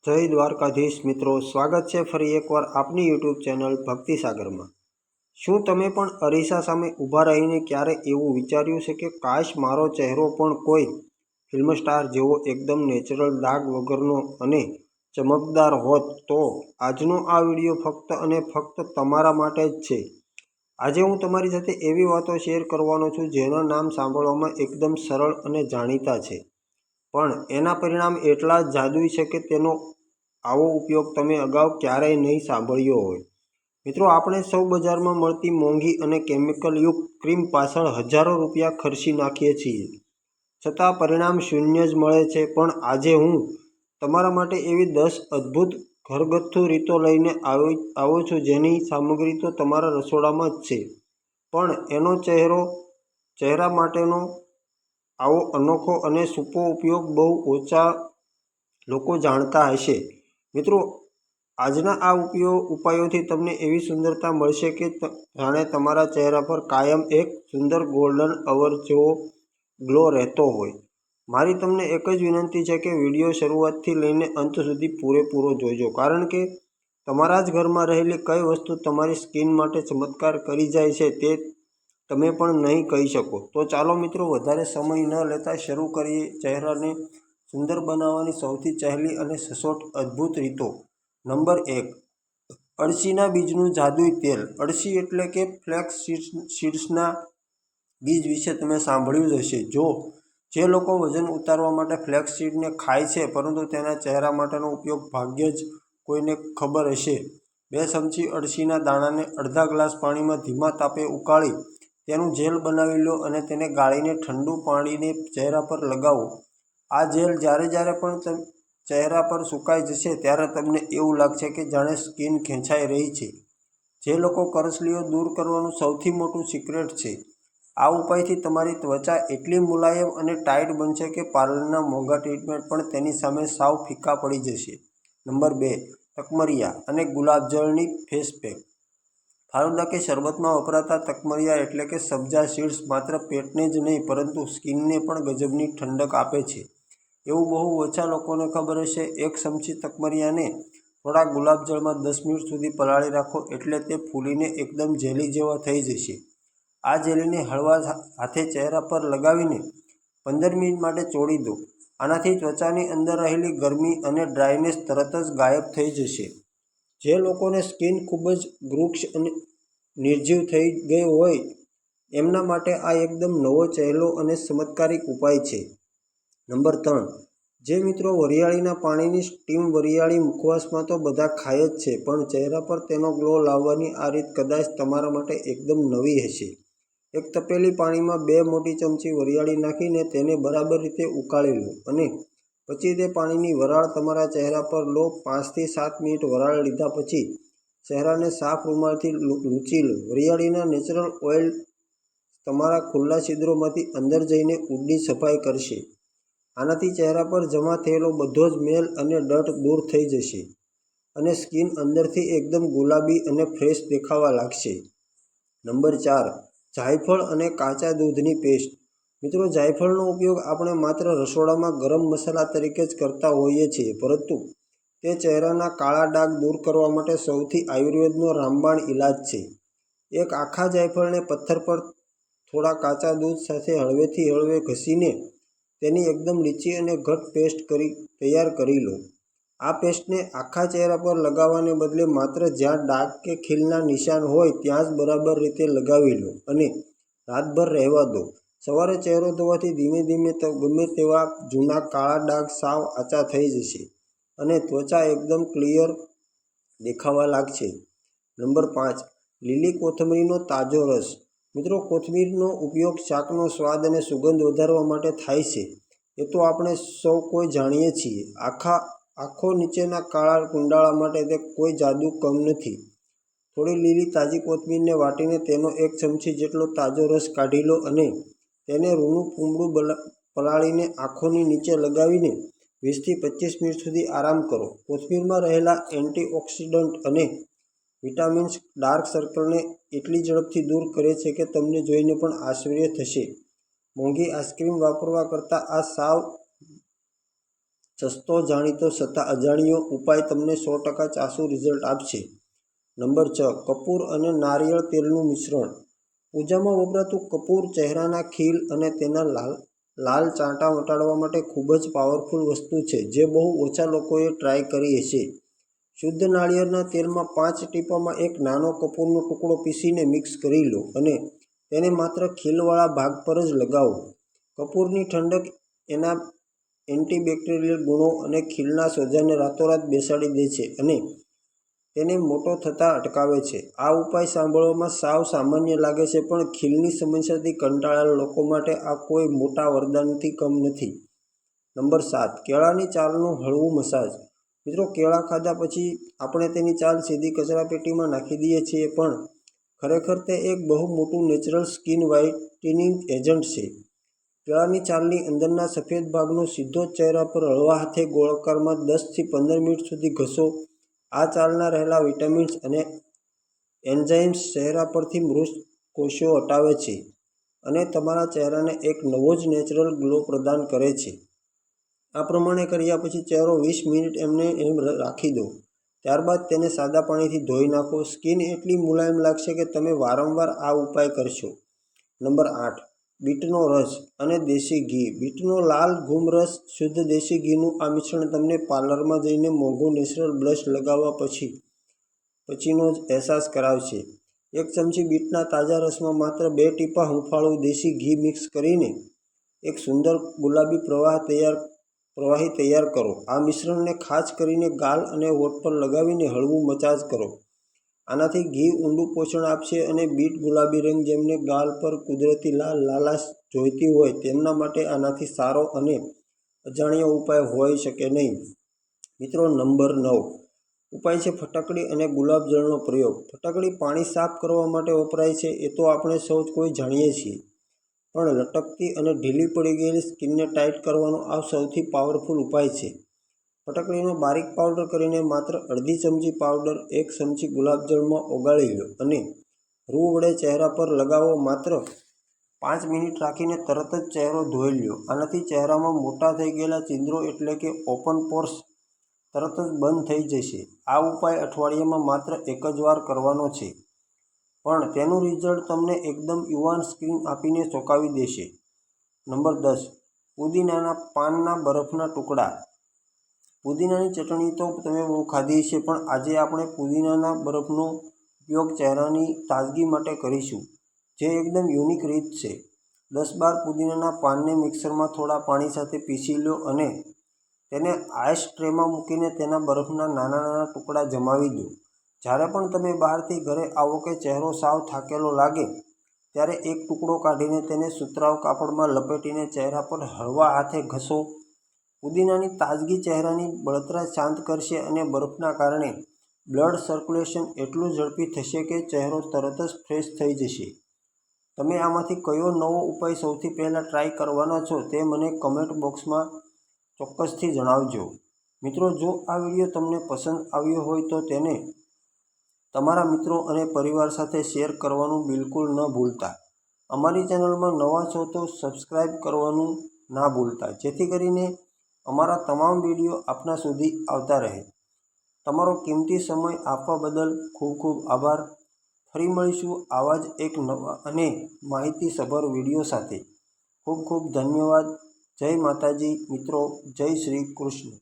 જય દ્વારકાધીશ મિત્રો, સ્વાગત છે ફરી એકવાર આપની યુટ્યુબ ચેનલ ભક્તિ સાગરમાં। શું તમે પણ અરીસા સામે ઊભા રહીને ક્યારે એવું વિચાર્યું છે કે કાશ મારો ચહેરો પણ કોઈ ફિલ્મ સ્ટાર જેવો એકદમ નેચરલ, દાગ વગરનો અને ચમકદાર હોત? તો આજનો આ વિડીયો ફક્ત અને ફક્ત તમારા માટે જ છે। આજે હું તમારી સાથે એવી વાતો શેર કરવાનો છું જેના નામ સાંભળવામાં એકદમ સરળ અને જાણીતા છે, પણ એના પરિણામ એટલા જ જાદુઈ છે કે તેનો આવો ઉપયોગ તમે અગાઉ ક્યારેય નહીં સાંભળ્યો હોય। મિત્રો, આપણે સૌ બજારમાં મળતી મોંઘી અને કેમિકલયુક્ત ક્રીમ પાછળ હજારો રૂપિયા ખર્ચી નાખીએ છીએ, છતાં પરિણામ શૂન્ય જ મળે છે। પણ આજે હું તમારા માટે એવી 10 અદ્ભુત ઘરગથ્થુ રીતો લઈને આવ્યો છું જેની સામગ્રી તો તમારા રસોડામાં જ છે, પણ એનો ચહેરા માટેનો આવો અનોખો અને સૂપો ઉપયોગ બહુ ઓછા લોકો જાણતા હશે। મિત્રો, આજના આ ઉપાયોથી તમને એવી સુંદરતા મળશે કે જાણે તમારા ચહેરા પર કાયમ એક સુંદર ગોલ્ડન અવર જેવો ગ્લો રહેતો હોય। મારી તમને એક જ વિનંતી છે કે વિડીયો શરૂઆતથી લઈને અંત સુધી પૂરેપૂરો જોજો, કારણ કે તમારા જ ઘરમાં રહેલી કઈ વસ્તુ તમારી સ્કિન માટે ચમત્કાર કરી જાય છે તે તમે પણ નહીં કહી શકો। તો ચાલો મિત્રો, વધારે સમય ન લેતા શરૂ કરીએ ચહેરાને સુંદર બનાવવાની સૌથી સહેલી અને સચોટ અદ્ભુત રીતો। નંબર 1, અળસીના બીજનું જાદુઈ તેલ। અળસી એટલે કે ફ્લેક્સ સીડ્સના બીજ વિશે તમે સાંભળ્યું જ હશે। જે લોકો વજન ઉતારવા માટે ફ્લેક્સ સીડને ખાય છે, પરંતુ તેના ચહેરા માટેનો ઉપયોગ ભાગ્યે જ કોઈને ખબર હશે। 2 ચમચી અળસીના દાણાને અડધા ગ્લાસ પાણીમાં ધીમા તાપે ઉકાળી તેનું જેલ બનાવી લો અને તેને ગાળીને ઠંડુ પાણીને ચહેરા પર લગાવો। આ જેલ જ્યારે પણ ચહેરા પર સુકાઈ જશે ત્યારે તમને એવું લાગશે કે જાણે સ્કિન ખેંચાઈ રહી છે, જે લોકો કરચલીઓ દૂર કરવાનું સૌથી મોટું સિક્રેટ છે। આ ઉપાયથી તમારી ત્વચા એટલી મુલાયમ અને ટાઇટ બનશે કે પાર્લરના મોંઘા ટ્રીટમેન્ટ પણ તેની સામે સાવ ફીકા પડી જશે। નંબર 2, તકમરિયા અને ગુલાબજળની ફેસ પેક। ફાલુદા કે શરબતમાં વપરાતા તકમરિયા એટલે કે સબ્જા સીડ્સ માત્ર પેટને જ નહીં પરંતુ સ્કિનને પણ ગજબની ઠંડક આપે છે, એવું બહુ ઓછા લોકોને ખબર હશે। 1 ચમચી તકમરિયાને થોડા ગુલાબજળમાં 10 મિનિટ સુધી પલાળી રાખો એટલે તે ફૂલીને એકદમ જેલી જેવા થઈ જશે। આ જેલીને હળવા હાથે ચહેરા પર લગાવીને 15 મિનિટ માટે છોડી દો। આનાથી ત્વચાની અંદર રહેલી ગરમી અને ડ્રાયનેસ તરત જ ગાયબ થઈ જશે। જે લોકોને સ્કિન ખૂબ જ રૂક્ષ અને નિર્જીવ થઈ ગઈ હોય એમના માટે આ એકદમ નવો સહેલો અને ચમત્કારિક ઉપાય છે। નંબર 3, જે મિત્રો વરિયાળીના પાણીની સ્ટીમ। વરિયાળી મુખવાસમાં તો બધા ખાય જ છે, પણ ચહેરા પર તેનો ગ્લો લાવવાની આ રીત કદાચ તમારા માટે એકદમ નવી હશે। એક તપેલી પાણીમાં 2 મોટી ચમચી વરિયાળી નાખીને તેને બરાબર રીતે ઉકાળી લો અને પછી તે પાણીની વરાળ તમારા ચહેરા પર લો। 5 થી 7 મિનિટ વરાળ લીધા પછી ચહેરાને સાફ રૂમાલથી લૂછી લો। વરિયાળીના નેચરલ ઓઇલ તમારા ખુલ્લા છિદ્રોમાંથી અંદર જઈને ઊંડી સફાઈ કરશે। આનાથી ચહેરા પર જમા થયેલો બધો જ મેલ અને ડર્ટ દૂર થઈ જશે અને સ્કિન અંદરથી એકદમ ગુલાબી અને ફ્રેશ દેખાવા લાગશે। નંબર 4, જાયફળ અને કાચા દૂધની પેસ્ટ। મિત્રો, જાયફળનો ઉપયોગ આપણે માત્ર રસોડામાં ગરમ મસાલા તરીકે જ કરતા હોઈએ છીએ, પરંતુ તે ચહેરાના કાળા ડાઘ દૂર કરવા માટે સૌથી આયુર્વેદનો રામબાણ ઇલાજ છે। એક આખા જાયફળને પથ્થર પર થોડા કાચા દૂધ સાથે હળવેથી હળવે ઘસીને તેની એકદમ લીચી અને ઘટ્ટ પેસ્ટ તૈયાર કરી લો। આ પેસ્ટને આખા ચહેરા પર લગાવવાને બદલે માત્ર જ્યાં ડાઘ કે ખીલના નિશાન હોય ત્યાં જ બરાબર રીતે લગાવી લો અને રાતભર રહેવા દો। સવારે ચહેરો ધોવાથી ધીમે ધીમે ગમે તેવા જૂના કાળા ડાઘ સાવ આછા થઈ જશે અને ત્વચા એકદમ ક્લિયર દેખાવા લાગશે। નંબર 5, લીલી કોથમીરનો તાજો રસ। મિત્રો, કોથમીરનો ઉપયોગ શાકનો સ્વાદ અને સુગંધ વધારવા માટે થાય છે, એ તો આપણે સૌ કોઈ જાણીએ છીએ। આંખો નીચેના કાળા કુંડાળા માટે તે કોઈ જાદુ કમ નથી। થોડી લીલી તાજી કોથમીરને વાટીને તેનો 1 ચમચી જેટલો તાજો રસ કાઢી લો અને તેને રૂનું પૂમડું પલાળીને આંખોની નીચે લગાવીને 20 થી 25 મિનિટ સુધી આરામ કરો। કોથમીરમાં રહેલા એન્ટીઓક્સિડન્ટ અને વિટામિન્સ ડાર્ક સર્કલને એટલી ઝડપથી દૂર કરે છે કે તમને જોઈને પણ આશ્ચર્ય થશે। મોંઘી આઈસ્ક્રીમ વાપરવા કરતાં આ સાવ સસ્તો, જાણીતો છતાં અજાણ્યો ઉપાય તમને 100% ચાસુ રિઝલ્ટ આપશે. નંબર 6. કપૂર અને નારિયેળ તેલનું મિશ્રણ. પૂજામાં વપરાતું કપૂર ચહેરાના ખીલ અને તેના લાલ ચાંટા મટાડવા માટે ખૂબ જ પાવરફુલ વસ્તુ છે, જે બહુ ઓછા લોકોએ ટ્રાય કરી હશે. શુદ્ધ નાળિયેરના તેલમાં 5 ટીપામાં એક નાનો કપૂરનો ટુકડો પીસીને મિક્સ કરી લો અને તેને માત્ર ખીલવાળા ભાગ પર જ લગાવો. કપૂરની ઠંડક એના એન્ટીબેક્ટેરિયલ ગુણો અને ખીલના સોજાને રાતોરાત બેસાડી દે છે અને તેને મોટો થતાં અટકાવે છે. આ ઉપાય સાંભળવામાં સાવ સામાન્ય લાગે છે, પણ ખીલની સમસ્યાથી કંટાળેલા લોકો માટે આ કોઈ મોટા વરદાનથી કમ નથી. નંબર 7. કેળાની છાલનું હળવું મસાજ. મિત્રો, કેળા ખાધા પછી આપણે તેની છાલ સીધી કચરાપેટીમાં નાખી દઈએ છીએ, પણ ખરેખર તે એક બહુ મોટું નેચરલ સ્કિન વ્હાઇટનિંગ એજન્ટ છે. કેળાની છાલની અંદરના સફેદ ભાગનો સીધો ચહેરા પર હળવા હાથે ગોળાકારમાં 10 થી 15 મિનિટ સુધી ઘસો. આ છાલના રહેલા વિટામિન્સ અને એન્ઝાઇમ્સ ચહેરા પરથી મૃત કોષો હટાવે છે અને તમારા ચહેરાને એક નવો જ નેચરલ ગ્લો પ્રદાન કરે છે. આ પ્રમાણે કર્યા પછી ચહેરો 20 મિનિટ એમને એમ રાખી દો. ત્યારબાદ તેને સાદા પાણીથી ધોઈ નાખો. સ્કિન એટલી મુલાયમ લાગશે કે તમે વારંવાર આ ઉપાય કરશો. નંબર 8. બીટનો રસ અને દેશી ઘી. બીટનો લાલ ઘૂમ રસ, શુદ્ધ દેશી ઘીનું આ મિશ્રણ તમને પાર્લરમાં જઈને મોંઘું નેચરલ બ્લશ લગાવવા પછીનો જ અહેસાસ કરાવશે. 1 ચમચી બીટના તાજા રસમાં માત્ર 2 ટીપાં હૂંફાળું દેશી ઘી મિક્સ કરીને એક સુંદર ગુલાબી પ્રવાહી તૈયાર કરો. આ મિશ્રણને ખાસ કરીને ગાલ અને હોઠ પર લગાવીને હળવું મસાજ કરો. આનાથી ઘી ઊંડું પોષણ આપશે અને બીટ ગુલાબી રંગ, જેમને ગાલ પર કુદરતી લાલાશ જોઈતી હોય તેમના માટે આનાથી સારો અને અજાણ્યો ઉપાય હોઈ શકે નહીં. મિત્રો, નંબર 9 ઉપાય છે ફટકડી અને ગુલાબજળનો પ્રયોગ. ફટકડી પાણી સાફ કરવા માટે વપરાય છે, એ તો આપણે સૌ કોઈ જાણીએ છીએ, પણ લટકતી અને ઢીલી પડી ગયેલી સ્કિનને ટાઈટ કરવાનો આ સૌથી પાવરફુલ ઉપાય છે. ફટકડીનો બારીક પાવડર કરીને માત્ર અડધી ચમચી પાવડર 1 ચમચી ગુલાબજળમાં ઓગાળી લો અને રૂ વડે ચહેરા પર લગાવો. માત્ર 5 મિનિટ રાખીને તરત જ ચહેરો ધોઈ લો. આનાથી ચહેરામાં મોટા થઈ ગયેલા છિદ્રો એટલે કે ઓપન પોર્સ તરત જ બંધ થઈ જશે. આ ઉપાય અઠવાડિયામાં માત્ર 1 જ વાર કરવાનો છે, પણ તેનું રિઝલ્ટ તમને એકદમ યુવાન સ્કિન આપીને ચોંકાવી દેશે. નંબર 10. પુદીનાના પાનના બરફના ટુકડા. પુદીનાની ચટણી તો તમે બહુ ખાધી છે, પણ આજે આપણે પુદીનાના બરફનો ઉપયોગ ચહેરાની તાજગી માટે કરીશું, જે એકદમ યુનિક રીત છે. 10-12 પુદીનાના પાનને મિક્સરમાં થોડા પાણી સાથે પીસી લો અને તેને આઈસ ટ્રેમાં મૂકીને તેના બરફના નાના ટુકડા જમાવી દો. જ્યારે પણ તમે બહારથી ઘરે આવો કે ચહેરો સાવ થાકેલો લાગે, ત્યારે એક ટુકડો કાઢીને તેને સુતરાઉ કાપડમાં લપેટીને ચહેરા પર હળવા હાથે ઘસો. પુદીનાની તાજગી ચહેરાની બળતરા શાંત કરશે અને બરફના કારણે બ્લડ સર્ક્યુલેશન એટલું ઝડપી થશે કે ચહેરો તરત જ ફ્રેશ થઈ જશે. તમે આમાંથી કયો નવો ઉપાય સૌથી પહેલાં ટ્રાય કરવાના છો તે મને કમેન્ટ બોક્સમાં ચોક્કસથી જણાવજો. મિત્રો, જો આ વિડીયો તમને પસંદ આવ્યો હોય તો તેને તમારા મિત્રો અને પરિવાર સાથે શેર કરવાનું બિલકુલ ન ભૂલતા. અમારી ચેનલમાં નવા છો તો સબસ્ક્રાઈબ કરવાનું ના ભૂલતા, જેથી કરીને અમારા તમામ વિડીયો આપના સુધી આવતા રહે. તમારો કિંમતી સમય આપવા બદલ ખૂબ ખૂબ આભાર. ફરી મળીશું આવા જ એક નવા અને માહિતીસભર વિડીયો સાથે. ખૂબ ખૂબ ધન્યવાદ. જય માતાજી મિત્રો, જય શ્રી કૃષ્ણ.